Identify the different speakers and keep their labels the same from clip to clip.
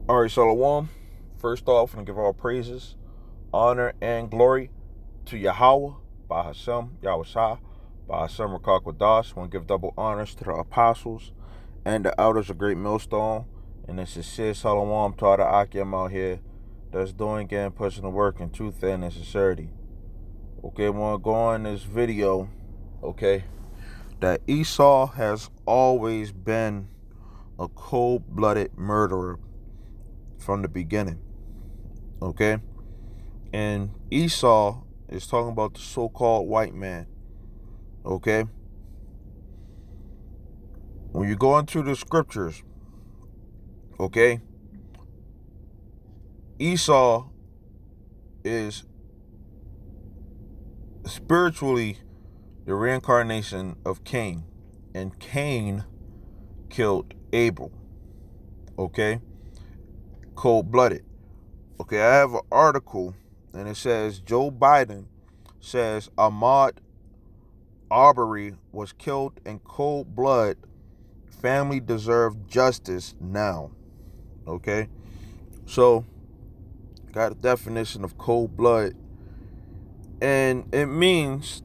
Speaker 1: All right, Shalom. First off, I'm going to give all praises, honor, and glory to Yahweh, by Hashem, Yahushua, by Hashem, Rakakwadash. I want to give double honors to the apostles and the elders of Great Millstone. And it's sincere Shalom to all the Akim out here that's doing and pushing the work in truth and in sincerity. Okay, I want to go on this video, okay, that Esau has always been a cold-blooded murderer from the beginning, okay? And Esau is talking about the so-called white man, okay? When you go into the scriptures, okay, Esau is spiritually the reincarnation of Cain, and Cain killed Abel, okay? Cold-blooded. Okay, I have an article, and it says Joe Biden says Ahmaud Arbery was killed in cold blood. Family deserve justice now. Okay, so got a definition of cold blood, and it means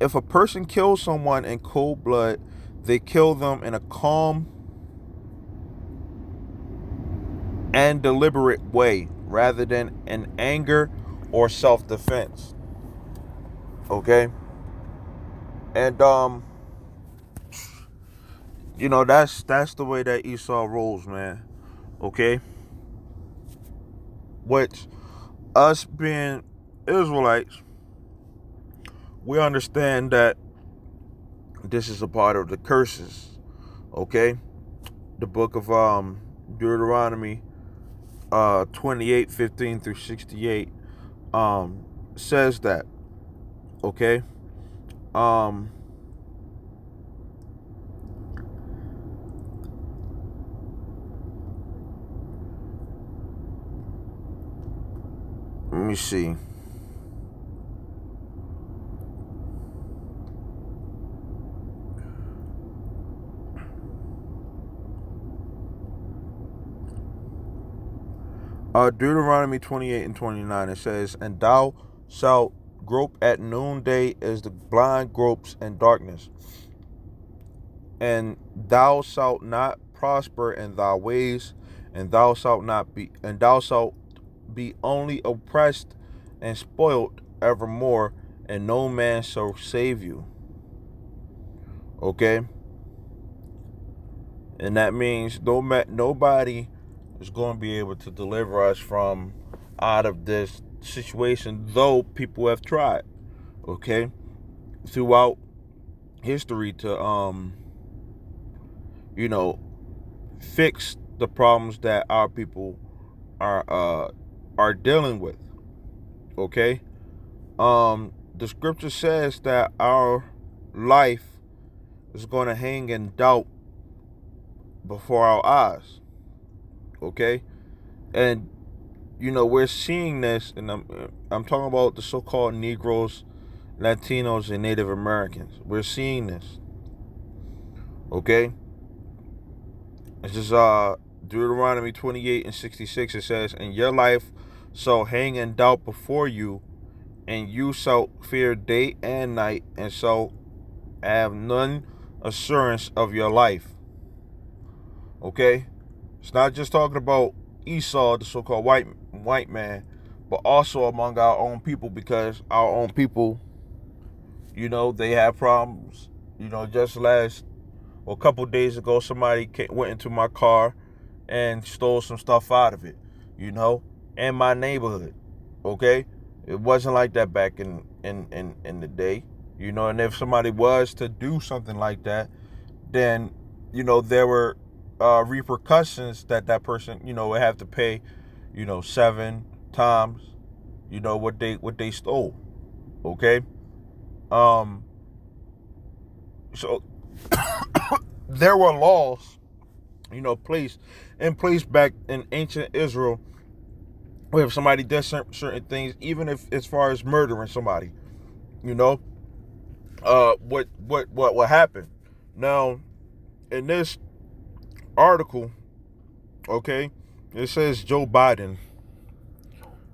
Speaker 1: if a person kills someone in cold blood, they kill them in a calm and deliberate way rather than in anger or self-defense. Okay, and you know, that's the way that Esau rolls, man. Okay, which us being Israelites, we understand that this is a part of the curses. Okay, the book of Deuteronomy 28:15 through 68 says that. Okay, let me see. Deuteronomy 28 and 29, it says, "And thou shalt grope at noonday as the blind gropes in darkness, and thou shalt not prosper in thy ways, and thou shalt be only oppressed and spoiled evermore, and no man shall save you." Okay, and that means nobody is going to be able to deliver us from out of this situation, though people have tried, okay, throughout history to you know, fix the problems that our people are dealing with. Okay, the scripture says that our life is going to hang in doubt before our eyes. Okay, and you know, we're seeing this, and I'm talking about the so-called Negroes, Latinos, and Native Americans. We're seeing this. Okay, it's just Deuteronomy 28 and 66. It says, "And your life shall hang in doubt before you, and you shall fear day and night, and shall have none assurance of your life." Okay, it's not just talking about Esau, the so-called white man, but also among our own people, because our own people, you know, they have problems. You know, just a couple days ago, somebody went into my car and stole some stuff out of it, you know, in my neighborhood. Okay, it wasn't like that back in the day, you know. And if somebody was to do something like that, then, you know, there were repercussions that person, you know, would have to pay, you know, 7 times, you know, what they stole. Okay, so there were laws, you know, in place back in ancient Israel, where if somebody did certain things, even if as far as murdering somebody, you know, what happened. Now, in this article, okay, It says Joe Biden,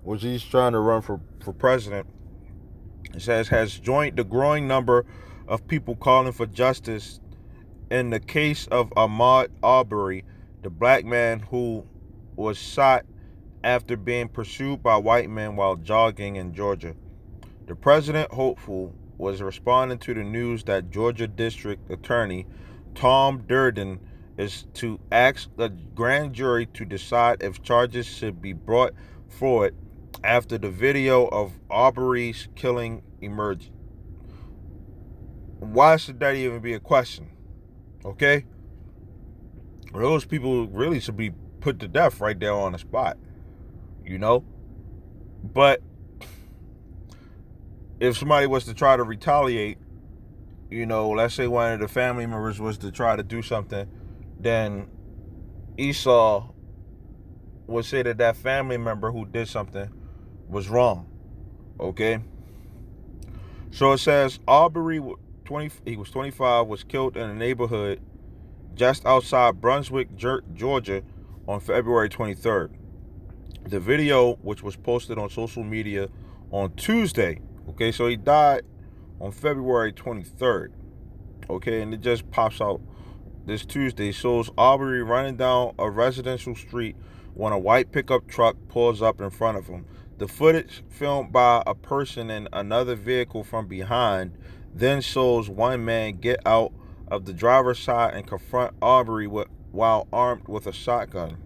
Speaker 1: which he's trying to run for president, it says has joined the growing number of people calling for justice in the case of Ahmaud Arbery, the black man who was shot after being pursued by white men while jogging in Georgia. The president hopeful was responding to the news that Georgia District Attorney Tom Durden is to ask the grand jury to decide if charges should be brought forward after the video of Arbery's killing emerged. Why should that even be a question? Okay? Those people really should be put to death right there on the spot, you know? But if somebody was to try to retaliate, let's say one of the family members was to try to do something, then Esau would say that that family member who did something was wrong. Okay? So it says Arbery, he was 25, was killed in a neighborhood just outside Brunswick, Georgia on February 23rd. The video, which was posted on social media on Tuesday, okay, so he died on February 23rd, okay, and it just pops out this Tuesday, shows Arbery running down a residential street when a white pickup truck pulls up in front of him. The footage, filmed by a person in another vehicle from behind, then shows one man get out of the driver's side and confront Arbery while armed with a shotgun.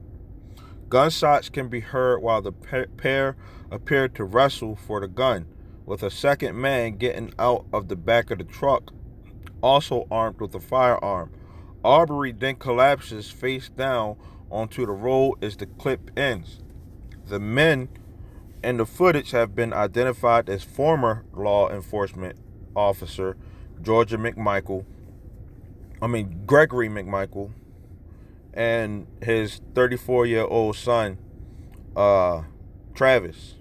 Speaker 1: Gunshots can be heard while the pair appear to wrestle for the gun, with a second man getting out of the back of the truck, also armed with a firearm. Arbery then collapses face down onto the road as the clip ends. The men in the footage have been identified as former law enforcement officer Gregory McMichael, and his 34-year-old son, Travis.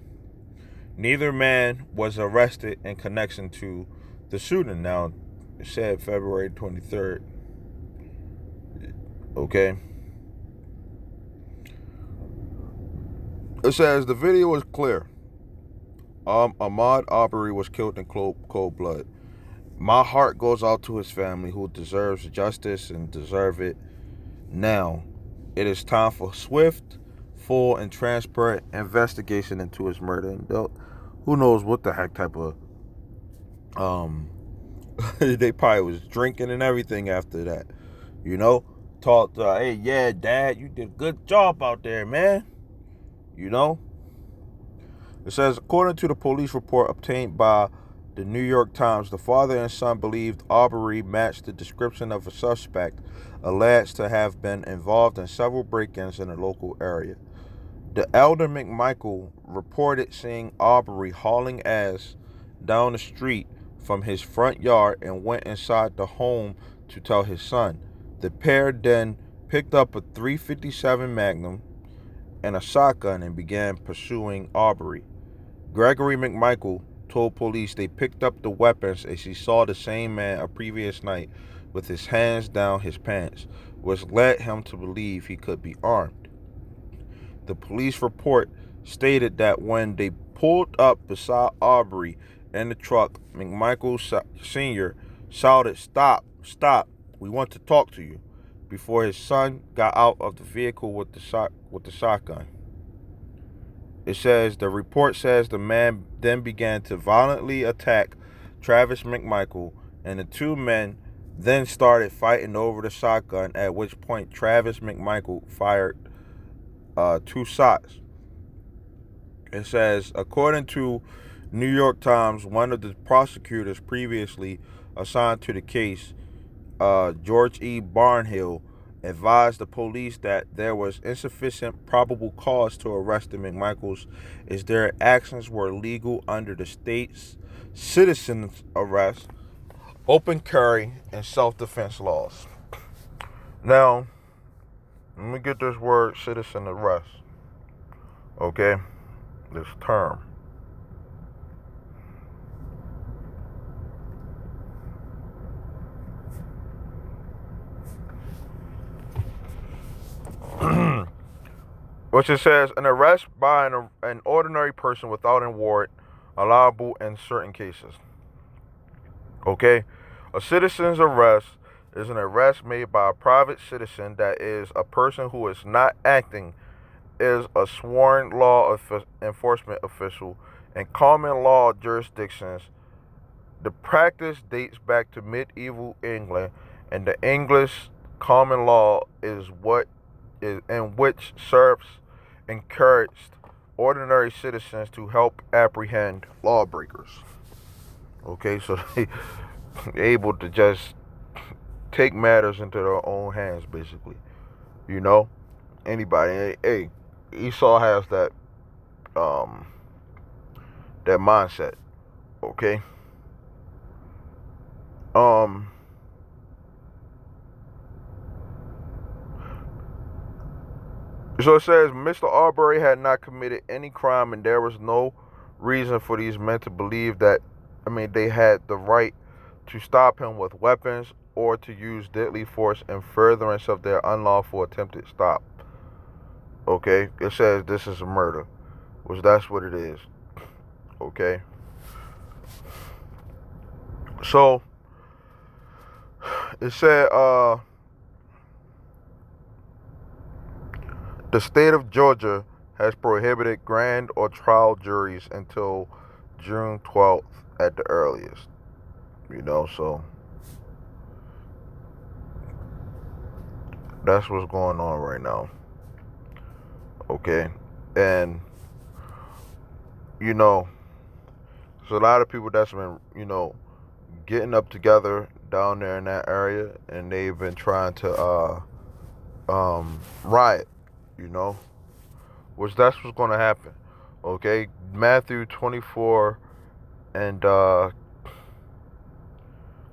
Speaker 1: Neither man was arrested in connection to the shooting. Now, it said February 23rd. Okay. It says the video is clear. Ahmaud Arbery was killed in cold blood. My heart goes out to his family, who deserves justice and deserve it now. It is time for swift, full, and transparent investigation into his murder. And who knows what the heck type of they probably was drinking and everything after that. Talked, hey, yeah, Dad, you did a good job out there, man. It says, according to the police report obtained by the New York Times, the father and son believed Arbery matched the description of a suspect alleged to have been involved in several break-ins in the local area. The elder McMichael reported seeing Arbery hauling ass down the street from his front yard and went inside the home to tell his son. The pair then picked up a .357 Magnum and a shotgun and began pursuing Arbery. Gregory McMichael told police they picked up the weapons as he saw the same man a previous night with his hands down his pants, which led him to believe he could be armed. The police report stated that when they pulled up beside Arbery in the truck, McMichael Sr. shouted, "Stop, stop, we want to talk to you," before his son got out of the vehicle with the shotgun. It says, the report says the man then began to violently attack Travis McMichael, and the two men then started fighting over the shotgun, at which point Travis McMichael fired 2 shots. It says, according to New York Times, one of the prosecutors previously assigned to the case, George E. Barnhill, advised the police that there was insufficient probable cause to arrest the McMichaels as their actions were legal under the state's citizen's arrest, open carry, and self-defense laws. Now, let me get this word citizen arrest. Okay? This term. which it says an arrest by an ordinary person without a warrant, allowable in certain cases. Okay, a citizen's arrest is an arrest made by a private citizen, that is, a person who is not acting as a sworn law enforcement official. In common law jurisdictions, the practice dates back to medieval England, and the English common law is what is in which serfs encouraged ordinary citizens to help apprehend lawbreakers. Okay, so they able to just take matters into their own hands, basically. You know, anybody. Hey, Esau has um that mindset. Okay. Um. So it says Mr. Arbery had not committed any crime, and there was no reason for these men to believe that. I mean, they had the right to stop him with weapons or to use deadly force in furtherance of their unlawful attempted stop. Okay, it says this is a murder, which that's what it is. Okay, so it said the state of Georgia has prohibited grand or trial juries until June 12th at the earliest. So that's what's going on right now. Okay, and so a lot of people that's been getting up together down there in that area, and they've been trying to riot, which that's what's going to happen. Okay, Matthew 24 and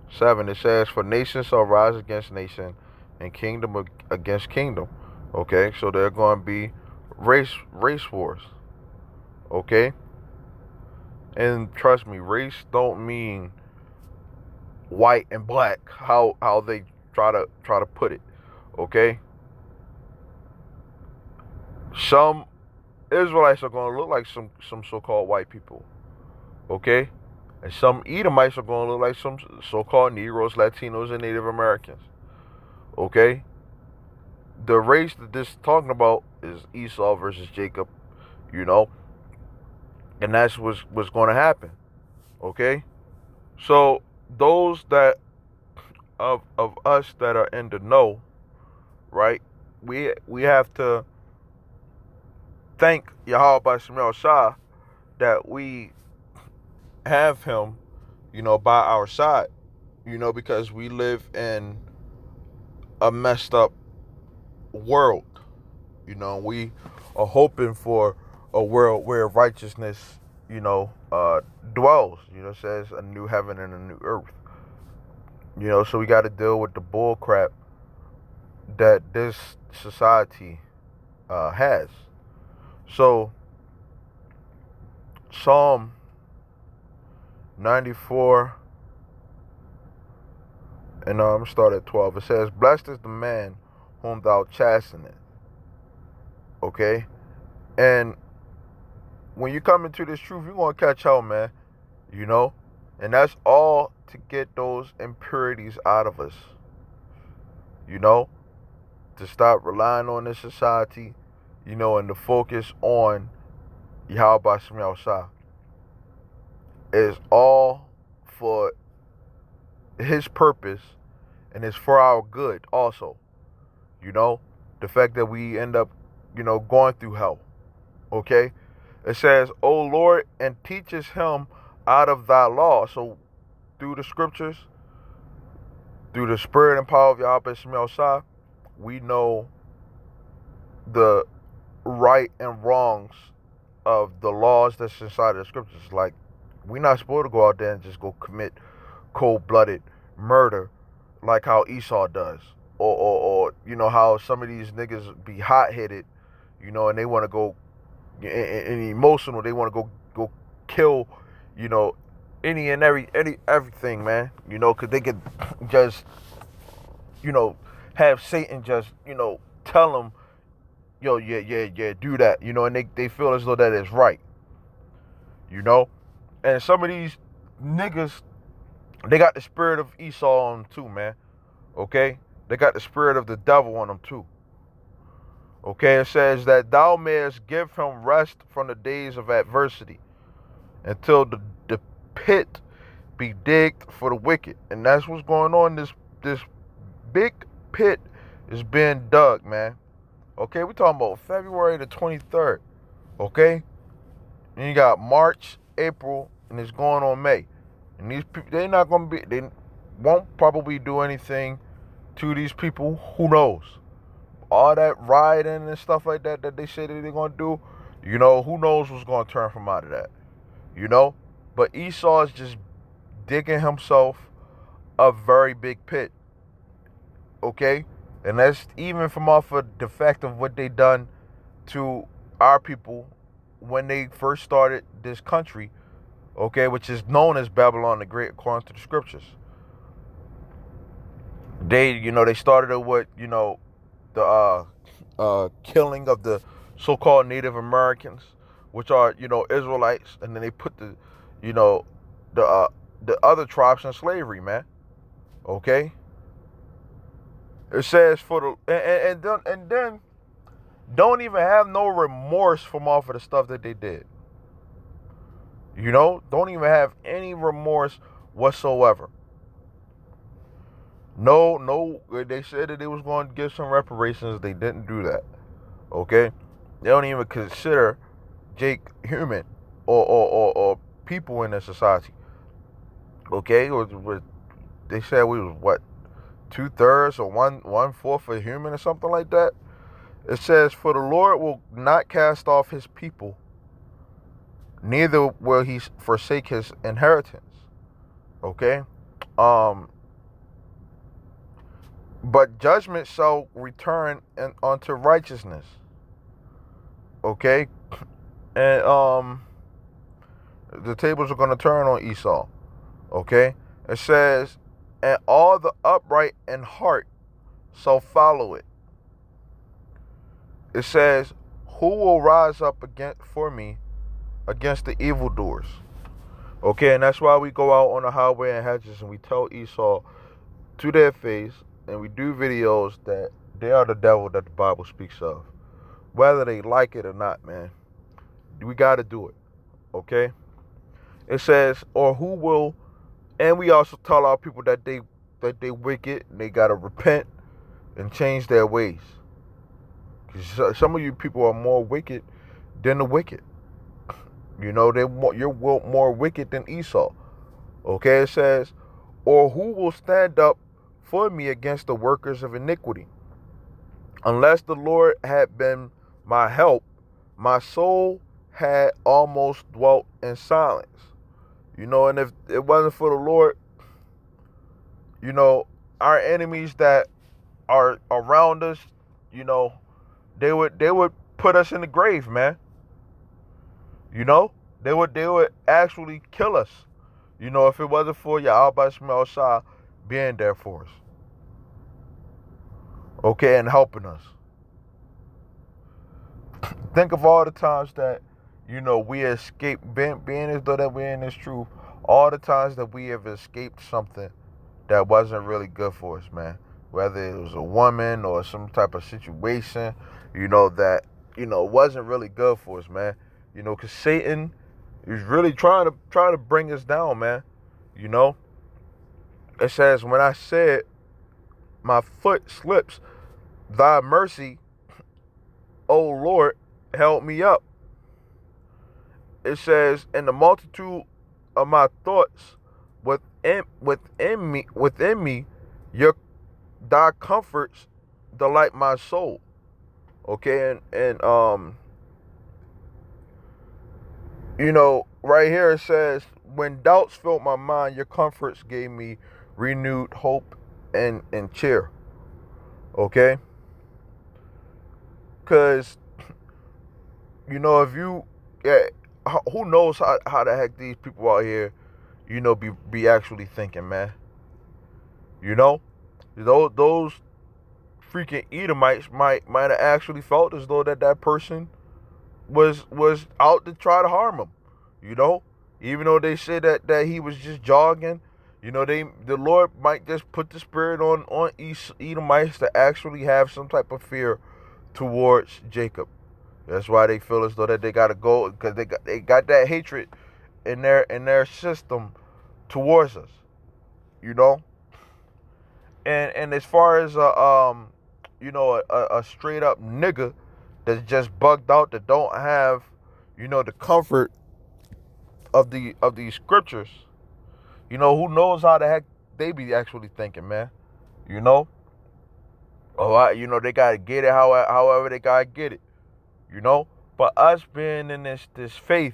Speaker 1: 7, it says, "For nation shall rise against nation, and kingdom against kingdom." Okay, so there are going to be race wars. Okay, and trust me, race don't mean white and black. How they try to put it. Okay, some Israelites are going to look like some so-called white people. Okay, and some Edomites are going to look like some so-called Negroes, Latinos, and Native Americans. Okay, the race that this is talking about is Esau versus Jacob, and that's what's going to happen. Okay, so those that of us that are in the know, right? We have to thank Yahweh Shemel Shah that we have him, by our side, because we live in a messed up world. We are hoping for a world where righteousness, dwells. It says a new heaven and a new earth. So we got to deal with the bull crap that this society has. So Psalm 94, and I'm gonna start at 12. It says, "Blessed is the man whom thou chastenest." Okay, and when you come into this truth, you're gonna catch hell, man. And that's all to get those impurities out of us. To stop relying on this society, and to focus on Yahweh Shemel Shah. Is all for his purpose, and it's for our good also. The fact that we end up, going through hell. Okay? It says, "O Lord, and teaches him out of thy law." So through the scriptures, through the spirit and power of Yahweh Shemel Shah, we know the right and wrongs of the laws that's inside of the scriptures. Like, we're not supposed to go out there and just go commit cold-blooded murder like how Esau does. Or how some of these niggas be hot-headed, and they want to go and emotional. They want to go kill, any and everything, man. Because they could just, have Satan just, tell them, yo, yeah, do that, and they feel as though that is right, you know. And some of these niggas, they got the spirit of Esau on them too, man. Okay? They got the spirit of the devil on them too. Okay? It says that thou mayest give him rest from the days of adversity until the pit be digged for the wicked. And that's what's going on. This big pit is being dug, man. Okay? We're talking about February the 23rd. Okay? And you got March, April, and it's going on May. And these people, they won't probably do anything to these people. Who knows? All that rioting and stuff like that they say that they're going to do, who knows what's going to turn from out of that, But Esau is just digging himself a very big pit, okay? And that's even from off of the fact of what they done to our people when they first started this country, okay, which is known as Babylon the Great according to the scriptures. They started it with, the killing of the so-called Native Americans, which are, Israelites, and then they put you know, the other tribes in slavery, man. Okay? It says for the and then don't even have no remorse from off of the stuff that they did. Don't even have any remorse whatsoever. No, they said that they was going to give some reparations. They didn't do that. Okay? They don't even consider Jake human or people in the society. Okay? They said we was what, 2/3 or 1/4 of human or something like that. It says, for the Lord will not cast off his people, neither will he forsake his inheritance. Okay? But judgment shall return unto righteousness. Okay? And the tables are going to turn on Esau. Okay? It says, and all the upright in heart shall follow it. It says, who will rise up for me against the evildoers? Okay, and that's why we go out on the highway and hedges and we tell Esau to their face, and we do videos that they are the devil that the Bible speaks of. Whether they like it or not, man. We got to do it. Okay? It says, or who will, and we also tell our people that they wicked and they got to repent and change their ways. Because some of you people are more wicked than the wicked. You're more wicked than Esau. Okay, it says, or who will stand up for me against the workers of iniquity? Unless the Lord had been my help, my soul had almost dwelt in silence. And if it wasn't for the Lord, our enemies that are around us, they would put us in the grave, man. They would actually kill us. If it wasn't for Yahweh Shah being there for us. Okay, and helping us. Think of all the times that, we escaped, being as though that we're in this truth, all the times that we have escaped something that wasn't really good for us, man. Whether it was a woman or some type of situation, that, wasn't really good for us, man. Because Satan is really trying to bring us down, man. It says, when I said, my foot slips, thy mercy, O Lord, held me up. It says, in the multitude of my thoughts within me, thy comforts delight my soul. Okay, and right here it says, when doubts filled my mind, your comforts gave me renewed hope and cheer. Okay? Because, if you, who knows how the heck these people out here, be actually thinking, man. Those freaking Edomites might have actually felt as though that person was out to try to harm him. You know, even though they said that he was just jogging, you know, the Lord might just put the spirit on Edomites to actually have some type of fear towards Jacob. That's why they feel as though that they gotta go, because they got that hatred in their system towards us. You know, and as far as a straight up nigga that's just bugged out, that don't have, the comfort of these scriptures, who knows how the heck they be actually thinking, man. You know, they gotta get it however they gotta get it. You know, but us being in this faith,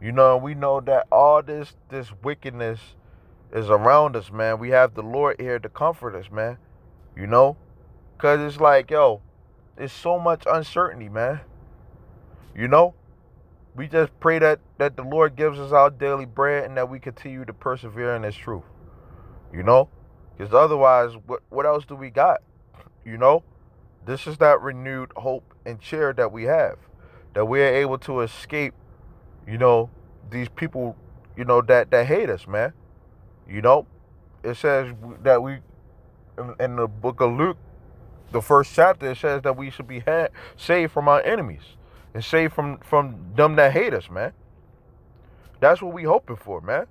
Speaker 1: we know that all this wickedness is around us, man. We have the Lord here to comfort us, man. You know, cause it's like, yo, there's so much uncertainty, man. You know, we just pray that the Lord gives us our daily bread and that we continue to persevere in His truth. You know, because otherwise, what else do we got? You know, this is that renewed hope and cheer that we have, that we are able to escape, these people, that hate us, man. You know, it says that we, in the book of Luke, the first chapter, it says that we should be saved from our enemies and saved from them that hate us, man. That's what we hoping for, man.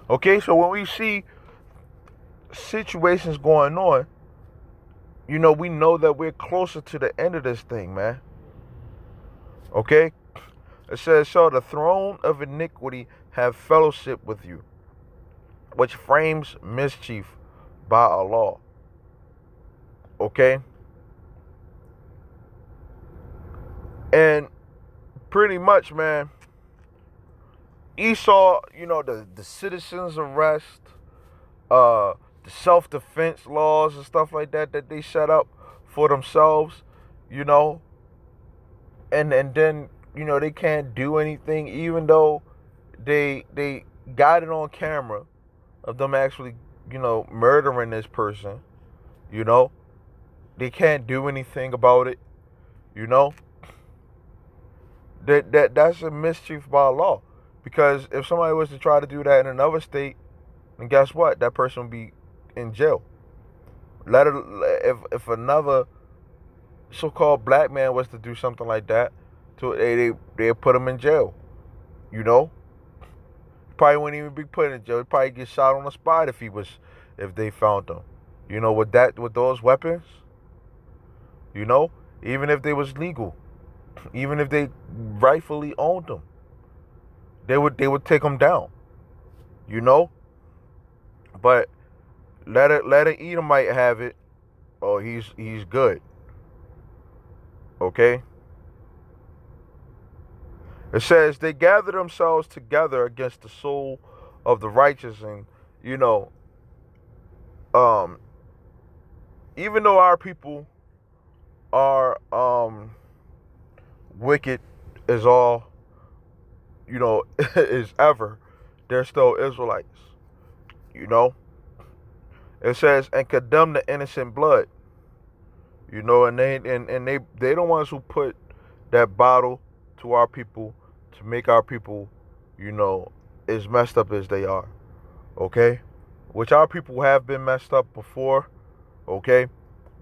Speaker 1: Okay, so when we see situations going on, we know that we're closer to the end of this thing, man. Okay? It says, so the throne of iniquity have fellowship with you, which frames mischief by a law. Okay? And pretty much, man, Esau, the citizens arrest, the self-defense laws and stuff like that they set up for themselves, and then, they can't do anything, even though they got it on camera of them actually, murdering this person. They can't do anything about it. That's a mischief by law, because if somebody was to try to do that in another state, then guess what? That person would be in jail. If another so-called black man was to do something like that, they put him in jail. Probably wouldn't even be put in jail. He'd probably get shot on the spot if they found him. With those weapons, even if they was legal, even if they rightfully owned them, they would take them down. But let an Edomite have it. Oh, he's good. Okay. It says they gather themselves together against the soul of the righteous, and even though our people are wicked as all is ever, they're still Israelites. It says, and condemn the innocent blood. And they the ones who put that bottle to our people to make our people, as messed up as they are. Okay? Which our people have been messed up before. Okay?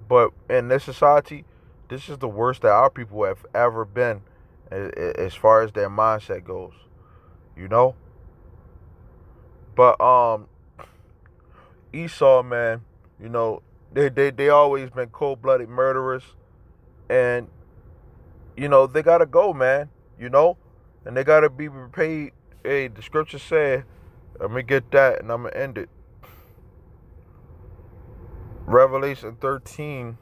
Speaker 1: But in this society, this is the worst that our people have ever been, as far as their mindset goes. But Esau, man, they always been cold-blooded murderers, and they gotta go, man. And they gotta be repaid. Hey, the scripture said, let me get that, and I'm gonna end it. Revelation 13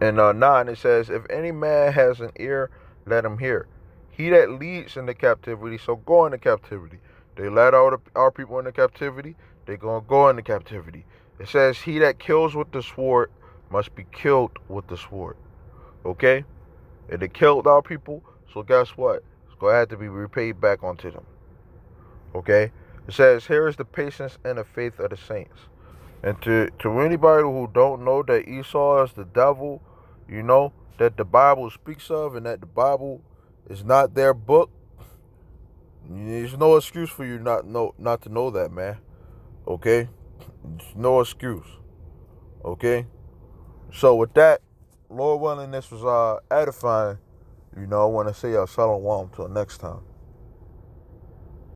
Speaker 1: and 9, it says, if any man has an ear, let him hear. He that leads into captivity, so go into captivity. They led our people into captivity, they're going to go into captivity. It says, he that kills with the sword must be killed with the sword. Okay? And they killed our people, so guess what? It's going to have to be repaid back onto them. Okay? It says, here is the patience and the faith of the saints. And to anybody who don't know that Esau is the devil, you know, that the Bible speaks of and that the Bible is not their book, there's no excuse for you not to know that, man. Okay? There's no excuse. Okay? So with that, Lord willing, this was edifying. You know, I want to say shalom until next time.